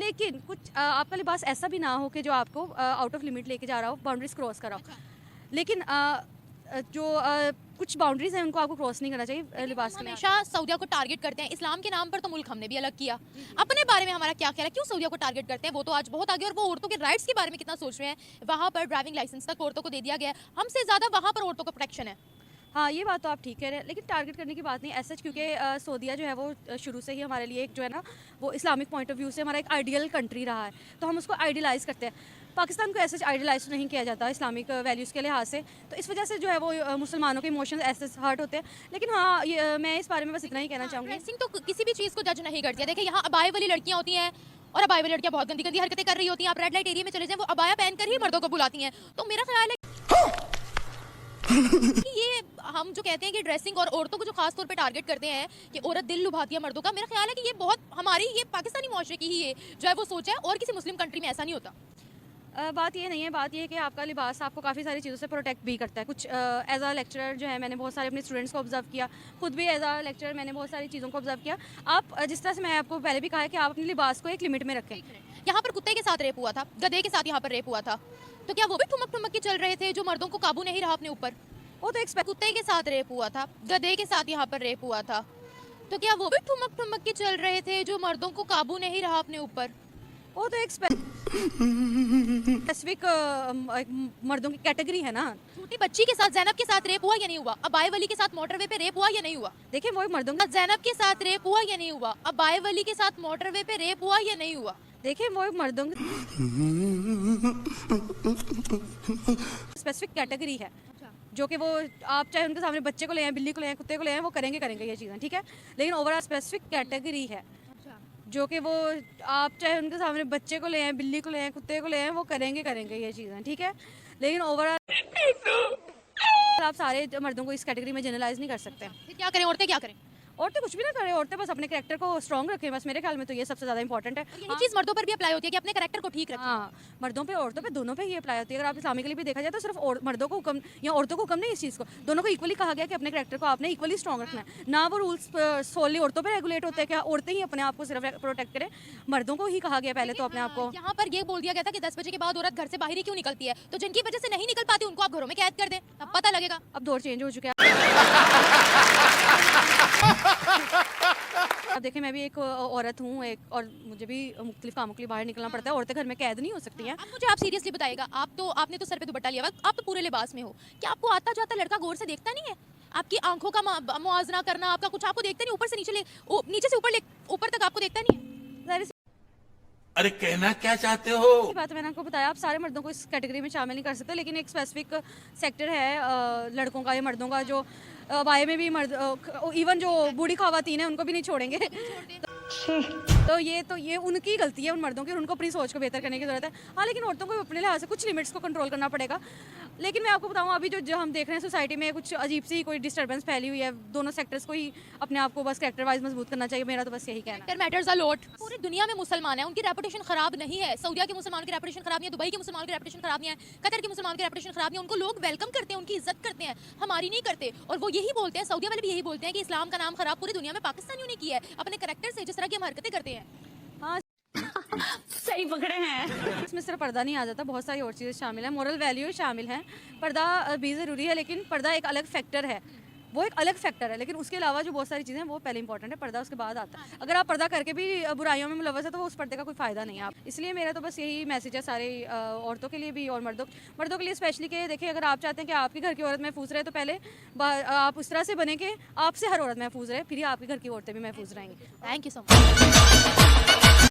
लेकिन कुछ आपका लिबास ऐसा भी ना हो कि जो आपको आउट ऑफ लिमिट लेके जा रहा हो, बाउंड्रीज क्रॉस कर रहा हो। लेकिन कुछ बाउंड्रीज हैं उनको आपको क्रॉस नहीं करना चाहिए लिबास के लिए। हमेशा सऊदिया को टारगेट करते हैं, इस्लाम के नाम पर तो मुल्क हमने भी अलग किया। अपने बारे में हमारा क्या ख्याल है, क्यों सऊदिया को टारगेट करते हैं? वो तो आज बहुत आगे, और वो औरतों के राइट्स के बारे में कितना सोच रहे हैं। वहाँ पर ड्राइविंग लाइसेंस तक औरतों को दे दिया गया है, हमसे ज़्यादा वहाँ पर औरतों का प्रोटेक्शन है। हाँ, ये बात तो आप ठीक कह रहे हैं, लेकिन टारगेट करने की बात नहीं ऐसा, क्योंकि सऊदिया जो है वो शुरू से ही हमारे लिए एक जो है ना वो इस्लामिक पॉइंट ऑफ व्यू से हमारा एक आइडियल कंट्री रहा है, तो हम उसको आइडियलाइज करते हैं। पाकिस्तान को ऐसे आइडियलाइज नहीं किया जाता इस्लामिक वैल्यूज़ के लिहाज से, तो इस वजह से जो है वो मुसलमानों के इमोशंस ऐसे हर्ट होते हैं। लेकिन हाँ, मैं इस बारे में बस इतना ही कहना चाहूँगी, ड्रेसिंग तो किसी भी चीज़ को जज नहीं करती है। देखिए, यहाँ अबाए वाली लड़कियाँ होती हैं और अबाए वाली लड़कियाँ बहुत गंदी गंदी हरकतें कर रही होती हैं। आप रेड लाइट एरिया में चले जाएं, वो अबाया पहनकर ही मर्दों को बुलाती हैं। तो मेरा ख्याल है कि ये हम जो कहते हैं कि ड्रेसिंग और औरतों को जो खास तौर पे टारगेट करते हैं कि औरत दिल लुभाती है मर्दों का, मेरा ख्याल है कि ये बहुत हमारी, ये पाकिस्तानी मुआशरे की ही ये जो है वो सोच है, और किसी मुस्लिम कंट्री में ऐसा नहीं होता। बात ये नहीं है, बात ये है कि आपका लिबास आपको काफ़ी सारी चीज़ों से प्रोटेक्ट भी करता है। कुछ एज अ लेक्चरर जो है मैंने बहुत सारे अपने स्टूडेंट्स को ऑब्जर्व किया, खुद भी एज अ लेक्चरर मैंने बहुत सारी चीज़ों को ऑब्जर्व किया। आप जिस तरह से मैं आपको पहले भी कहा है कि आप अपने लिबास को एक लिमिट में रखें। यहाँ पर कुत्ते के साथ रेप हुआ था, गधे के साथ यहाँ पर रेप हुआ था, तो क्या वो भी ठुमक ठुमक के चल रहे थे जो मर्दों को काबू नहीं रहा अपने ऊपर? वो तो कुत्ते के साथ रेप हुआ था, गधे के साथ यहाँ पर रेप हुआ था, तो क्या वो भी ठुमक ठुमक के चल रहे थे जो मर्दों को काबू नहीं रहा अपने ऊपर? वो तो एक स्पेसिफिक मर्दों की कैटेगरी है ना। छोटी बच्ची के साथ जैनब के साथ रेप हुआ या नहीं हुआ? अबाए वली के साथ मोटरवे पे रेप हुआ या नहीं हुआ? देखिए, वो मर्दों का जैनब के साथ रेप हुआ या नहीं हुआ? अबाए वली के साथ मोटरवे पे रेप हुआ या नहीं हुआ? देखिए, वो मर्दों की स्पेसिफिक कैटेगरी है, जो कि वो आप चाहे उनके सामने बच्चे को ले आए, बिल्ली को ले आए, कुत्ते को ले आए, वो करेंगे ये चीज़ें, ठीक है। लेकिन ओवरऑल स्पेसिफिक कैटेगरी है, जो कि वो आप चाहे उनके सामने बच्चे को ले आए, बिल्ली को ले आए, कुत्ते को ले आए, वो करेंगे ये चीज़ें, ठीक है। लेकिन ओवरऑल आप सारे मर्दों को इस कैटेगरी में जनरलाइज नहीं कर सकते। फिर क्या करें, औरतें क्या करें? औरतें कुछ भी ना करें, औरतें बस अपने कैरेक्टर को स्ट्रॉन्ग रखें, बस मेरे ख्याल में तो ये सबसे ज़्यादा इंपॉर्टेंट है। यही चीज़ मर्दों पर भी अप्लाई होती है कि अपने कैरेक्टर को ठीक रखें। हाँ, मर्दों पे औरतों पे दोनों पे ही अप्लाई होती है। अगर आप इस्लामिकली भी देखा जाए तो सिर्फ मर्दों को हुक्म या औरतों को हुक्म नहीं, इस चीज़ को दोनों को इक्वली कहा गया कि अपने कैरेक्टर को आपने इक्वली स्ट्रॉन्ग रखना है। ना वो रूल्स सोली औरतों पर रेगुलेट होते हैं कि औरतें ही अपने आप को सिर्फ प्रोटेक्ट करें, मर्दों को ही कहा गया पहले तो अपने आप को। यहाँ पर ये बोल दिया गया था कि 10 बजे के बाद औरत घर से बाहर ही क्यों निकलती है, तो जिनकी वजह से नहीं निकल पाती उनको आप घरों में कैद कर दें, तब पता लगेगा। अब दौर चेंज हो चुका है। अब देखिए, मैं भी एक औरत हूँ, और मुझे भी मुख्तलिफ कामों के लिए बाहर निकलना पड़ता है। औरतें घर में कैद नहीं हो सकती हैं। अब मुझे आप सीरियसली बताइएगा, आपने तो सर पे दुपट्टा लिया हुआ, आप तो पूरे लिबास में हो, क्या आपको आता जाता लड़का गौर से देखता नहीं है? आपकी आंखों का मुआवजा करना, आपका कुछ आपको देखता नहीं, ऊपर से नीचे से ऊपर तक आपको देखता नहीं है? अरे कहना क्या चाहते हो? बात मैंने आपको बताया, आप सारे मर्दों को इस कैटेगरी में शामिल नहीं कर सकते, लेकिन एक स्पेसिफिक सेक्टर है लड़कों का या मर्दों का, जो वाये में भी मर्द, इवन जो बूढ़ी खवातीन है उनको भी नहीं छोड़ेंगे। तो ये उनकी गलती है, उन मर्दों की, और उनको अपनी सोच को बेहतर करने की जरूरत है। हाँ, लेकिन औरतों को अपने लिहाज से कुछ लिमिट्स को कंट्रोल करना पड़ेगा। लेकिन मैं आपको बताऊं, अभी जो हम देख रहे हैं सोसाइटी में कुछ अजीब सी कोई डिस्टर्बेंस फैली हुई है। दोनों सेक्टर्स को ही अपने आप को बस कैरेक्टर वाइज मजबूत करना चाहिए, मेरा तो बस यही कहना है। Matters a lot. पूरी दुनिया में मुसलमान है, उनकी रेपुटेशन खराब नहीं है। सऊदिया के मुसलमानों की रेपुटेशन खराब नहीं है, दुबई के मुसलमानों की रेपुटेशन खराब नहीं है, कतर के मुसलमानों की रेपुटेशन खराब नहीं है। उनको लोग वेलकम करते हैं, उनकी इज्जत करते हैं, हमारी नहीं करते। और वो यही बोलते हैं, सऊदिया वाले भी यही बोलते हैं कि इस्लाम का नाम खराब पूरी दुनिया में पाकिस्तानियों ने किया है अपने कैरेक्टर से, जिस तरह की हम हरकतें करते हैं। हाँ, सही पकड़े हैं। इसमें सिर्फ पर्दा नहीं आ जाता, बहुत सारी और चीज़ें शामिल हैं, मोरल वैल्यू शामिल हैं। पर्दा भी ज़रूरी है, लेकिन पर्दा एक अलग फैक्टर है, वो एक अलग फैक्टर है। लेकिन उसके अलावा जो बहुत सारी चीज़ें हैं वो पहले इंपॉर्टेंट है, पर्दा उसके बाद आता है। अगर आप पर्दा करके भी बुराइयों में मुलव्वस है तो वो उस पर्दे का कोई फ़ायदा नहीं है। आप इसलिए मेरा तो बस यही मैसेज है सारे औरतों के लिए भी और मर्दों के लिए स्पेशली, कि देखिए, अगर आप चाहते हैं कि आपके घर की औरत महफूज रहे तो पहले आप उस तरह से बने कि आपसे हर औरत महफूज रहे, फिर ही आपके घर की औरतें भी महफूज रहेंगी। Thank you so much.